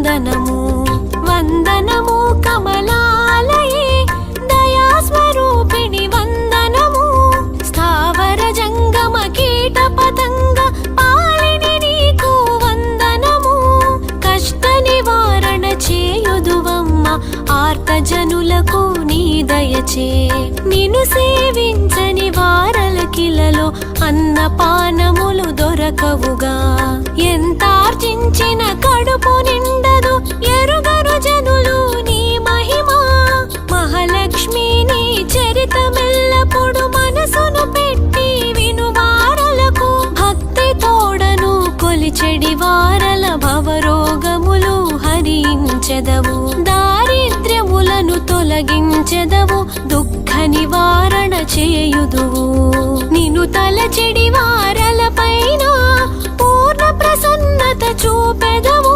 వందనము వందనము కమలాలయే దయాస్వరూపిణి వందనము స్థావర జంగమ కీట పతంగ పాలిని నీకు వందనము కష్ట నివారణ చేయుదువమ్మ ఆర్తజనులకు నీ దయచే నిన్ను సేవించని వారలకిలలో అన్నపానములు దొరకవుగా ఎంతార్జించిన కడుపు నిండదు ఎరుగరు జనులు నీ మహిమా మహాలక్ష్మి నీ చరితమెల్లప్పుడు మనసును పెట్టి వినువారలకు భక్తి తోడను కొలిచెడి వారల భవరోగములు హరించెదవు దారిద్ర్యములను తొలగించెదవు దుఃఖ నివారణ చేయుదువు నిన్ను తలచెడి వారల పైన పూర్ణ ప్రసన్నత చూపెదవు